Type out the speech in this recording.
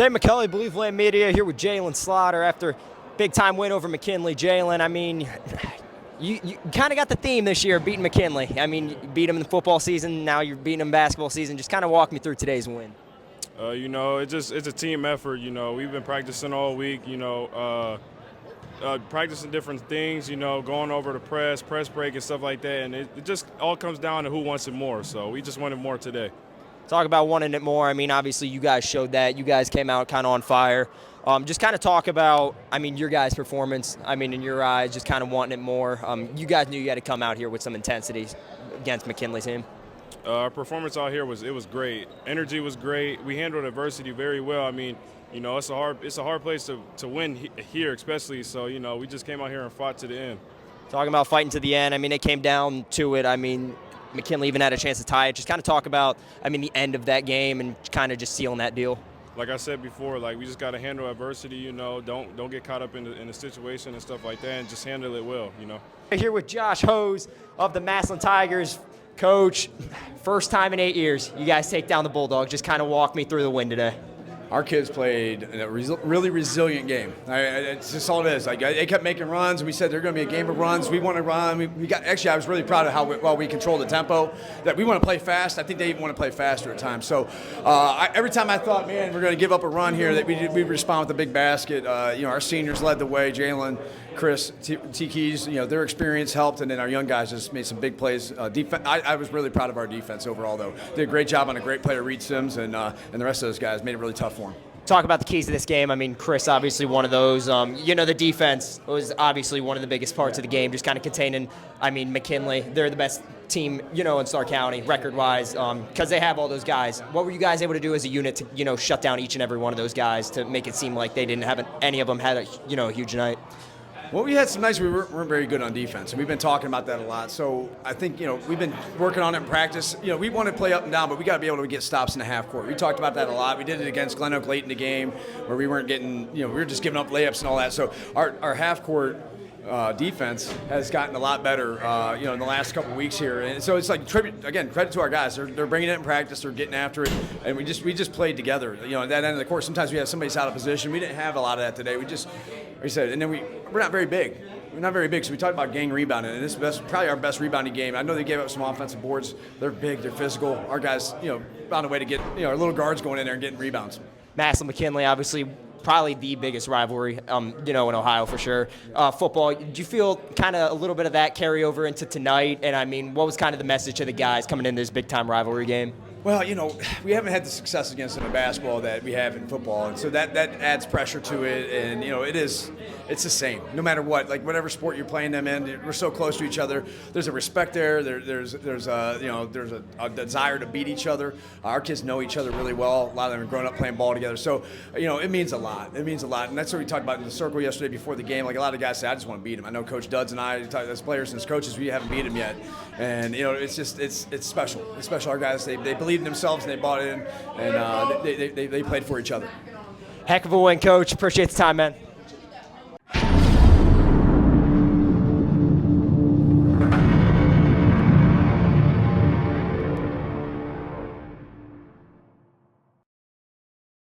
Tate McKinley, Believe Land Media, here with Jalen Slaughter after big-time win over McKinley. Jalen, I mean, you kind of got the theme this year, beating McKinley. I mean, you beat them in the football season, now you're beating them in basketball season. Just kind of walk me through today's win. It's a team effort. We've been practicing all week. Practicing different things. Going over the press break, and stuff like that. And it just all comes down to who wants it more. So we just wanted more today. Talk about wanting it more. I mean, obviously you guys showed that. You guys came out kind of on fire. Just kind of talk about, your guys' performance. In your eyes, just kind of wanting it more. You guys knew you had to come out here with some intensity against McKinley's team. Our performance out here was great. Energy was great. We handled adversity very well. It's a hard place to win here, especially. So we just came out here and fought to the end. Talking about fighting to the end. It came down to it. McKinley even had a chance to tie it. Just kind of talk about, the end of that game and kind of just sealing that deal. Like I said before, we just got to handle adversity. Don't get caught up in the situation and stuff like that, and just handle it well. Here with Josh Hose of the Massillon Tigers. Coach, first time in 8 years, you guys take down the Bulldogs. Just kind of walk me through the win today. Our kids played a really resilient game. It's just all it is. They kept making runs. We said they're going to be a game of runs. We want to run. I was really proud of how well we controlled the tempo. That we want to play fast. I think they even want to play faster at times. So every time I thought, man, we're going to give up a run here, that we'd respond with a big basket. Our seniors led the way. Jalen, Chris, T-Keys, their experience helped, and then our young guys just made some big plays. I was really proud of our defense overall, though. Did a great job on a great player, Reed Sims, and the rest of those guys made it really tough for them. Talk about the keys to this game. Chris, obviously one of those. The defense was obviously one of the biggest parts of the game, just kind of containing, McKinley. They're the best team, in Starr County, record-wise, because they have all those guys. What were you guys able to do as a unit to, shut down each and every one of those guys to make it seem like they didn't have any of them had a huge night? Well, we had some nights we weren't very good on defense, and we've been talking about that a lot. So I think, we've been working on it in practice. We want to play up and down, but we got to be able to get stops in the half court. We talked about that a lot. We did it against Glen Oak late in the game where we weren't getting, we were just giving up layups and all that. So our half court defense has gotten a lot better, in the last couple of weeks here. And so it's credit to our guys. They're bringing it in practice. They're getting after it, and we just played together. At that end of the court, sometimes we have somebody's out of position. We didn't have a lot of that today. We just, like I said, and then we're not very big. We're not very big, so we talked about gang rebounding, and this is probably our best rebounding game. I know they gave up some offensive boards. They're big. They're physical. Our guys, found a way to get, our little guards going in there and getting rebounds. Massillon McKinley, obviously, probably the biggest rivalry, in Ohio for sure. Football, did you feel kind of a little bit of that carry over into tonight? And, what was kind of the message to the guys coming into this big-time rivalry game? Well, we haven't had the success against them in basketball that we have in football, and so that adds pressure to it. And it's the same no matter what. Whatever sport you're playing them in, we're so close to each other. There's a respect there. There's a desire to beat each other. Our kids know each other really well. A lot of them have grown up playing ball together, so it means a lot. It means a lot, and that's what we talked about in the circle yesterday before the game. A lot of guys say, "I just want to beat him." I know Coach Duds and I, as players and as coaches, we haven't beat him yet, and it's special. It's special. Our guys they believe in themselves and they bought in, and they played for each other. Heck of a win, Coach. Appreciate the time, man.